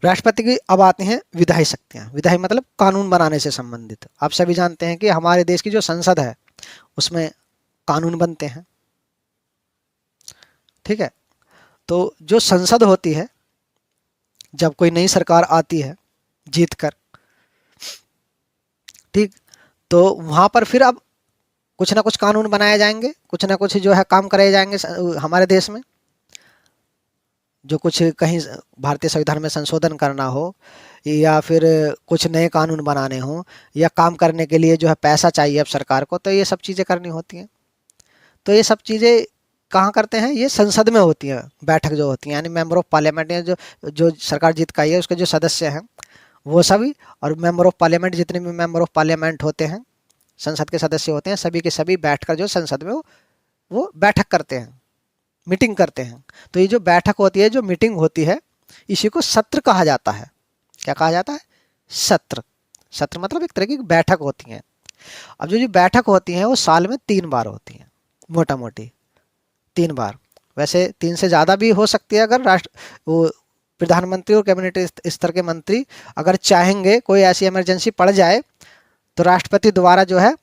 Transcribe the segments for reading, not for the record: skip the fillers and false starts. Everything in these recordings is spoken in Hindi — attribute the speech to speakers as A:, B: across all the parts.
A: राष्ट्रपति की अब आते हैं विधायी शक्तियां। विधायी मतलब कानून बनाने से संबंधित। आप सभी जानते हैं कि हमारे देश की जो संसद है उसमें कानून बनते हैं, ठीक है। तो जो संसद होती है, जब कोई नई सरकार आती है जीत कर, ठीक, तो वहां पर फिर अब कुछ ना कुछ कानून बनाए जाएंगे, कुछ ना कुछ जो है काम कराए जाएंगे हमारे देश में। जो कुछ कहीं भारतीय संविधान में संशोधन करना हो, या फिर कुछ नए कानून बनाने हो, या काम करने के लिए जो है पैसा चाहिए अब सरकार को, तो ये सब चीज़ें करनी होती हैं। तो ये सब चीज़ें कहाँ करते हैं, ये संसद में होती हैं, बैठक जो होती है, यानी मेंबर ऑफ पार्लियामेंट, या जो जो सरकार जीत का है उसके जो सदस्य हैं वो सभी, और मेंबर ऑफ पार्लियामेंट, जितने भी मेंबर ऑफ पार्लियामेंट होते हैं, संसद के सदस्य होते हैं, सभी के सभी बैठकर जो संसद में वो बैठक करते हैं, मीटिंग करते हैं। तो ये जो बैठक होती है, जो मीटिंग होती है, इसी को सत्र कहा जाता है। क्या कहा जाता है? सत्र। सत्र मतलब एक तरह की बैठक होती है। अब जो बैठक होती है वो साल में 3 बार होती है, मोटा मोटी 3 बार। वैसे 3 से ज़्यादा भी हो सकती है, अगर वो प्रधानमंत्री और कैबिनेट स्तर के मंत्री अगर चाहेंगे, कोई ऐसी इमरजेंसी पड़ जाए, तो राष्ट्रपति द्वारा जो है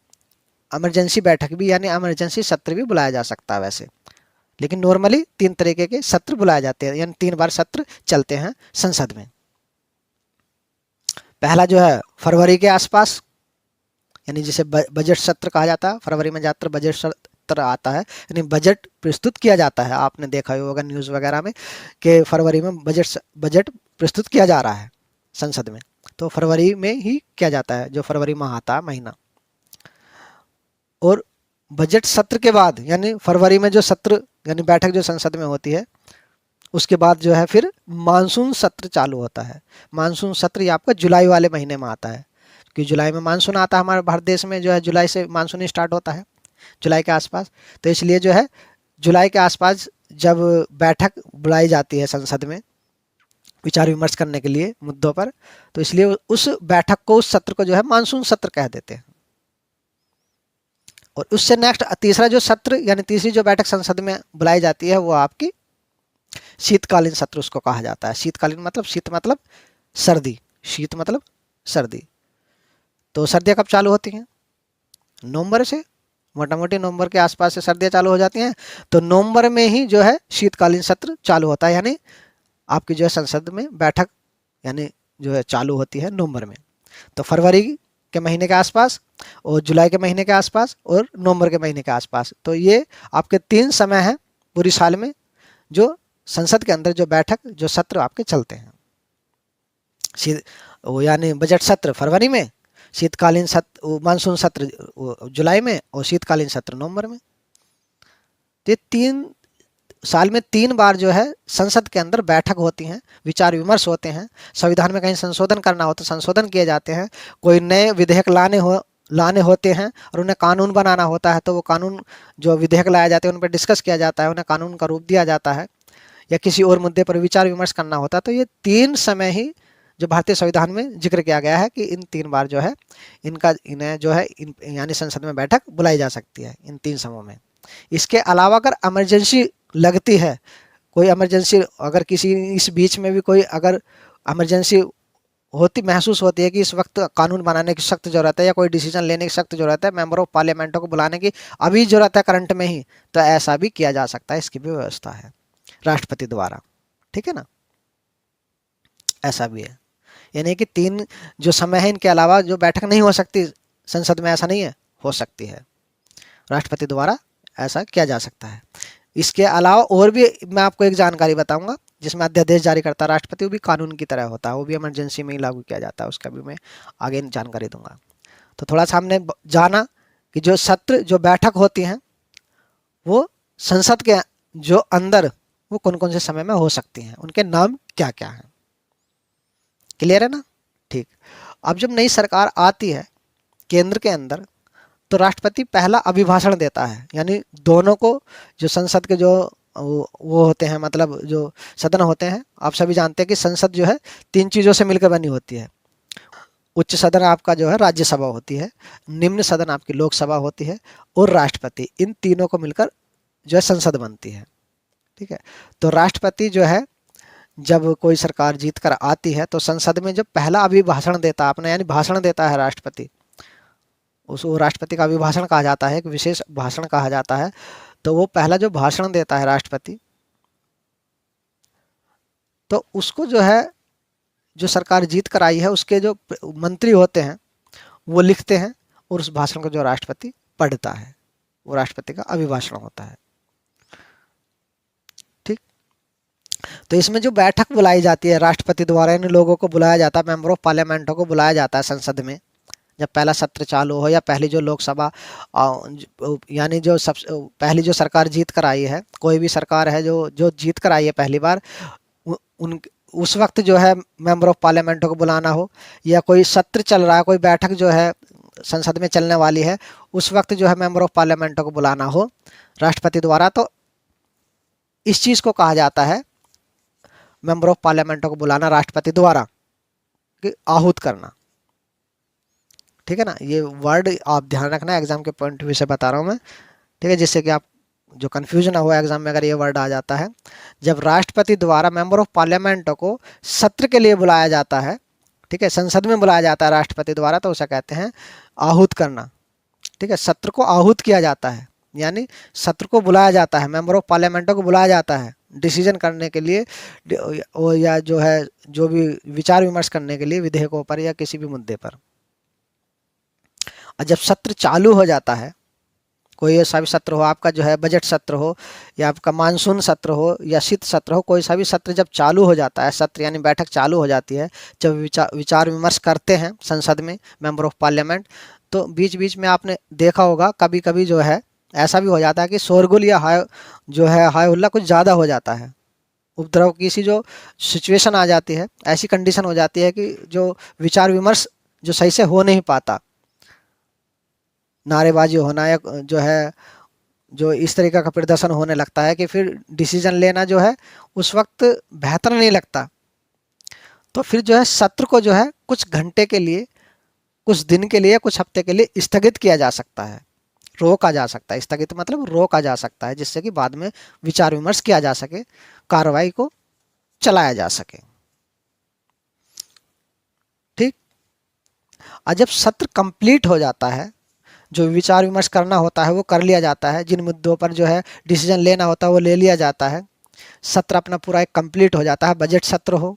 A: इमरजेंसी बैठक भी, यानी इमरजेंसी सत्र भी बुलाया जा सकता है वैसे। लेकिन नॉर्मली 3 तरीके के सत्र बुलाए जाते हैं, यानी 3 बार सत्र चलते हैं संसद में। पहला जो है फरवरी के आसपास, यानी जिसे बजट सत्र कहा जाता है। फरवरी में ज़्यादातर बजट सत्र आता है, यानी बजट प्रस्तुत किया जाता है। आपने देखा ही होगा न्यूज़ वगैरह में कि फरवरी में बजट प्रस्तुत किया जा रहा है संसद में। तो फरवरी में ही किया जाता है, जो फरवरी माह आता है, महीना। और बजट सत्र के बाद, यानी फरवरी में जो सत्र यानी बैठक जो संसद में होती है, उसके बाद जो है फिर मानसून सत्र चालू होता है। मानसून सत्र ये आपका जुलाई वाले महीने में आता है, क्योंकि जुलाई में मानसून आता है हमारे भारत देश में, जो है जुलाई से मानसून स्टार्ट होता है, जुलाई के आसपास। तो इसलिए जो है जुलाई के आसपास जब बैठक बुलाई जाती है संसद में विचार विमर्श करने के लिए मुद्दों पर, तो इसलिए उस बैठक को, उस सत्र को जो है मानसून सत्र कह देते हैं। और उससे नेक्स्ट तीसरा जो सत्र, यानी तीसरी जो बैठक संसद में बुलाई जाती है, वो आपकी शीतकालीन सत्र उसको कहा जाता है। शीतकालीन मतलब, शीत मतलब सर्दी, शीत मतलब सर्दी। तो सर्दियाँ कब चालू होती हैं? नवंबर से, मोटा मोटी नवंबर के आसपास से सर्दियाँ चालू हो जाती हैं। तो नवंबर में ही जो है शीतकालीन सत्र चालू होता है, यानी आपकी जो है संसद में बैठक यानी जो है चालू होती है नवंबर में। तो फरवरी के महीने के आसपास, और जुलाई के महीने के आसपास, और नवंबर के महीने के आसपास। तो ये आपके 3 समय हैं पूरी साल में, जो संसद के अंदर जो बैठक, जो सत्र आपके चलते हैं। यानी बजट सत्र फरवरी में, शीतकालीन सत्र, मानसून सत्र जुलाई में, और शीतकालीन सत्र नवंबर में। तो 3 साल में 3 बार जो है संसद के अंदर बैठक होती हैं, विचार विमर्श होते हैं। संविधान में कहीं संशोधन करना हो तो संशोधन किए जाते हैं, कोई नए विधेयक लाने होते हैं, और उन्हें कानून बनाना होता है, तो वो कानून जो विधेयक लाए जाते हैं उन पर डिस्कस किया जाता है, उन्हें कानून का रूप दिया जाता है, या किसी और मुद्दे पर विचार विमर्श करना होता है। तो ये 3 समय ही जो भारतीय संविधान में जिक्र किया गया है कि इन 3 बार जो है इन्हें जो है यानी संसद में बैठक बुलाई जा सकती है, इन 3 समयों में। इसके अलावा अगर इमरजेंसी लगती है, कोई इमरजेंसी अगर किसी इस बीच में भी कोई अगर इमरजेंसी महसूस होती है कि इस वक्त कानून बनाने की सख्त जरूरत है, या कोई डिसीजन लेने की सख्त जरूरत है, मेंबर ऑफ पार्लियामेंटों को बुलाने की अभी जरूरत है करंट में ही, तो ऐसा भी किया जा सकता है। इसकी भी व्यवस्था है राष्ट्रपति द्वारा, ठीक है ना। ऐसा भी है, यानी कि 3 जो समय है, इनके अलावा जो बैठक नहीं हो सकती संसद में, ऐसा नहीं है, हो सकती है, राष्ट्रपति द्वारा ऐसा किया जा सकता है। इसके अलावा और भी मैं आपको एक जानकारी बताऊंगा, जिसमें अध्यादेश जारी करता है राष्ट्रपति, वो भी कानून की तरह होता है, वो भी इमरजेंसी में ही लागू किया जाता है, उसका भी मैं आगे जानकारी दूंगा। तो थोड़ा सा हमने जाना कि जो सत्र, जो बैठक होती हैं, वो संसद के जो अंदर वो कौन कौन से समय में हो सकती हैं, उनके नाम क्या क्या हैं। क्लियर है ना? ठीक। अब जब नई सरकार आती है केंद्र के अंदर, तो राष्ट्रपति पहला अभिभाषण देता है, यानी दोनों को, जो संसद के जो वो होते हैं, मतलब जो सदन होते हैं, आप सभी जानते हैं कि संसद जो है 3 चीज़ों से मिलकर बनी होती है। उच्च सदन आपका जो है राज्यसभा होती है, निम्न सदन आपकी लोकसभा होती है, और राष्ट्रपति, इन तीनों को मिलकर जो है संसद बनती है, ठीक है। तो राष्ट्रपति जो है जब कोई सरकार जीत कर आती है तो संसद में जब पहला अभिभाषण देता है अपना, यानी भाषण देता है राष्ट्रपति, उसको राष्ट्रपति का अभिभाषण कहा जाता है, एक विशेष भाषण कहा जाता है। तो वो पहला जो भाषण देता है राष्ट्रपति, तो उसको जो है, जो सरकार जीत कर आई है उसके जो मंत्री होते हैं वो लिखते हैं, और उस भाषण को जो राष्ट्रपति पढ़ता है वो राष्ट्रपति का अभिभाषण होता है। ठीक। तो इसमें जो बैठक बुलाई जाती है राष्ट्रपति द्वारा, इन लोगों को बुलाया जाता है, मेंबर ऑफ पार्लियामेंटों को बुलाया जाता है संसद में, जब पहला सत्र चालू हो या पहली जो लोकसभा, यानी जो सब पहली जो सरकार जीत कर आई है, कोई भी सरकार है जो जो जीत कर आई है पहली बार, उन उस वक्त जो है मेंबर ऑफ पार्लियामेंट को बुलाना हो, या कोई सत्र चल रहा है, कोई बैठक जो है संसद में चलने वाली है, उस वक्त जो है मेंबर ऑफ पार्लियामेंट को बुलाना हो राष्ट्रपति द्वारा, तो इस चीज़ को कहा जाता है मेंबर ऑफ पार्लियामेंट को बुलाना राष्ट्रपति द्वारा, कि आहूत करना। ठीक है ना, ये वर्ड आप ध्यान रखना, एग्जाम के पॉइंट ऑफ व्यू से बता रहा हूँ मैं। ठीक है, जिससे कि आप जो कन्फ्यूजन हो एग्जाम में अगर ये वर्ड आ जाता है। जब राष्ट्रपति द्वारा मेंबर ऑफ पार्लियामेंट को सत्र के लिए बुलाया जाता है, ठीक है, संसद में बुलाया जाता है राष्ट्रपति द्वारा, तो उसे कहते हैं आहूत करना। ठीक है, सत्र को आहूत किया जाता है, यानी सत्र को बुलाया जाता है, मेंबर ऑफ पार्लियामेंट को बुलाया जाता है डिसीजन करने के लिए, या जो है जो भी विचार विमर्श करने के लिए विधेयकों पर या किसी भी मुद्दे पर। और जब सत्र चालू हो जाता है, कोई सा भी सत्र हो, आपका जो है बजट सत्र हो, या आपका मानसून सत्र हो, या शीत सत्र हो, कोई सा भी सत्र जब चालू हो जाता है, सत्र यानी बैठक चालू हो जाती है, जब विचार विमर्श करते हैं संसद में मेंबर ऑफ पार्लियामेंट, तो बीच बीच में आपने देखा होगा कभी कभी जो है ऐसा भी हो जाता है कि शोरगुल या हाय हुल्ला कुछ ज़्यादा हो जाता है, उपद्रव की सी जो सिचुएशन आ जाती है, ऐसी कंडीशन हो जाती है कि जो विचार विमर्श जो सही से हो नहीं पाता, नारेबाजी होना या जो है जो इस तरीके का प्रदर्शन होने लगता है कि फिर डिसीजन लेना जो है उस वक्त बेहतर नहीं लगता। तो फिर जो है सत्र को जो है कुछ घंटे के लिए, कुछ दिन के लिए, कुछ हफ्ते के लिए स्थगित किया जा सकता है, रोका जा सकता है। स्थगित मतलब रोका जा सकता है, जिससे कि बाद में विचार विमर्श किया जा सके, कार्रवाई को चलाया जा सके। ठीक। और जब सत्र कंप्लीट हो जाता है, जो विचार विमर्श करना होता है वो कर लिया जाता है, जिन मुद्दों पर जो है डिसीजन लेना होता है वो ले लिया जाता है, सत्र अपना पूरा एक कंप्लीट हो जाता है। बजट सत्र हो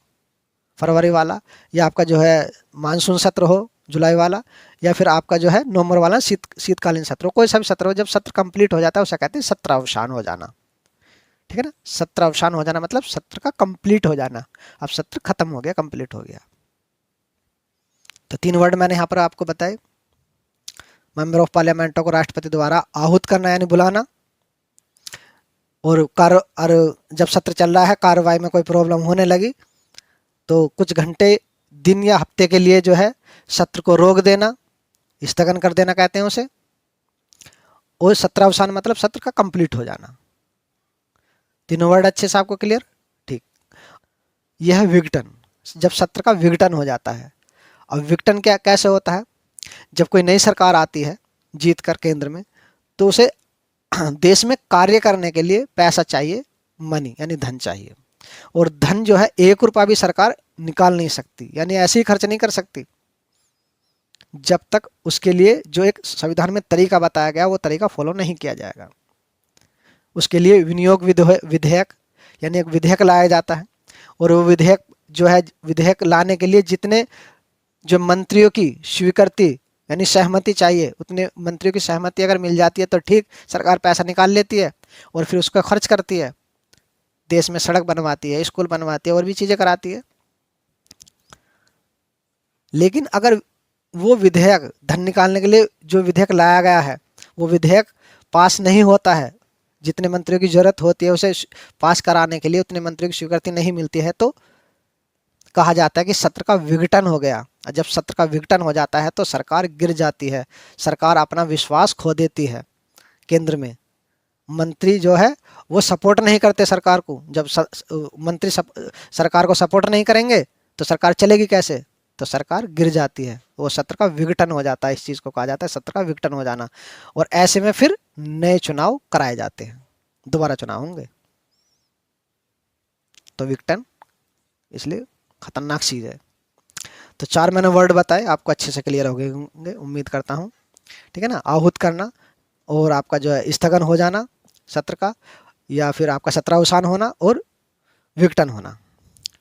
A: फरवरी वाला, या आपका जो है मानसून सत्र हो जुलाई वाला, या फिर आपका जो है नवंबर वाला शीतकालीन सत्र हो, कोई सा भी सत्र हो, जब सत्र कंप्लीट हो जाता है उसे कहते हैं सत्रावसान हो जाना। ठीक है ना, सत्रावसान हो जाना मतलब सत्र का कंप्लीट हो जाना, अब सत्र खत्म हो गया, कंप्लीट हो गया। तो 3 वर्ड मैंने यहाँ पर आपको बताए, मेंबर ऑफ पार्लियामेंट को राष्ट्रपति द्वारा आहूत करना यानी बुलाना, और जब सत्र चल रहा है कार्रवाई में कोई प्रॉब्लम होने लगी तो कुछ घंटे, दिन या हफ्ते के लिए जो है सत्र को रोक देना, स्थगन कर देना कहते हैं उसे। और सत्रावसान मतलब सत्र का कंप्लीट हो जाना। तीनों वर्ड अच्छे से आपको क्लियर? ठीक। यह विघटन, जब सत्र का विघटन हो जाता है। अब विघटन क्या कैसे होता है? जब कोई नई सरकार आती है जीत कर केंद्र में, तो उसे देश में कार्य करने के लिए पैसा चाहिए, मनी यानी धन चाहिए, और धन जो है 1 रुपया भी सरकार निकाल नहीं सकती, यानी ऐसे ही खर्च नहीं कर सकती जब तक उसके लिए जो एक संविधान में तरीका बताया गया वो तरीका फॉलो नहीं किया जाएगा। उसके लिए विनियोग विधेयक यानी एक विधेयक लाया जाता है, और वो विधेयक जो है, विधेयक लाने के लिए जितने जो मंत्रियों की स्वीकृति यानी सहमति चाहिए, उतने मंत्रियों की सहमति अगर मिल जाती है तो ठीक, सरकार पैसा निकाल लेती है और फिर उसका खर्च करती है, देश में सड़क बनवाती है, स्कूल बनवाती है, और भी चीज़ें कराती है। लेकिन अगर वो विधेयक, धन निकालने के लिए जो विधेयक लाया गया है, वो विधेयक पास नहीं होता है, जितने मंत्रियों की जरूरत होती है उसे पास कराने के लिए उतने मंत्रियों की स्वीकृति नहीं मिलती है, तो कहा जाता है कि सत्र का विघटन हो गया। जब सत्र का विघटन हो जाता है तो सरकार गिर जाती है, सरकार अपना विश्वास खो देती है केंद्र में। मंत्री जो है वो सपोर्ट नहीं करते सरकार को, जब मंत्री सरकार को सपोर्ट नहीं करेंगे तो सरकार चलेगी कैसे? तो सरकार गिर जाती है, वो सत्र का विघटन हो जाता है। इस चीज़ को कहा जाता है सत्र का विघटन हो जाना। और ऐसे में फिर नए चुनाव कराए जाते हैं, दोबारा चुनाव होंगे। तो विघटन इसलिए खतरनाक चीज़ है। तो 4 मैंने वर्ड बताए, आपको अच्छे से क्लियर हो गए होंगे उम्मीद करता हूँ। ठीक है ना। आहूत करना, और आपका जो है स्थगन हो जाना सत्र का, या फिर आपका सत्रावसान होना, और विघटन होना।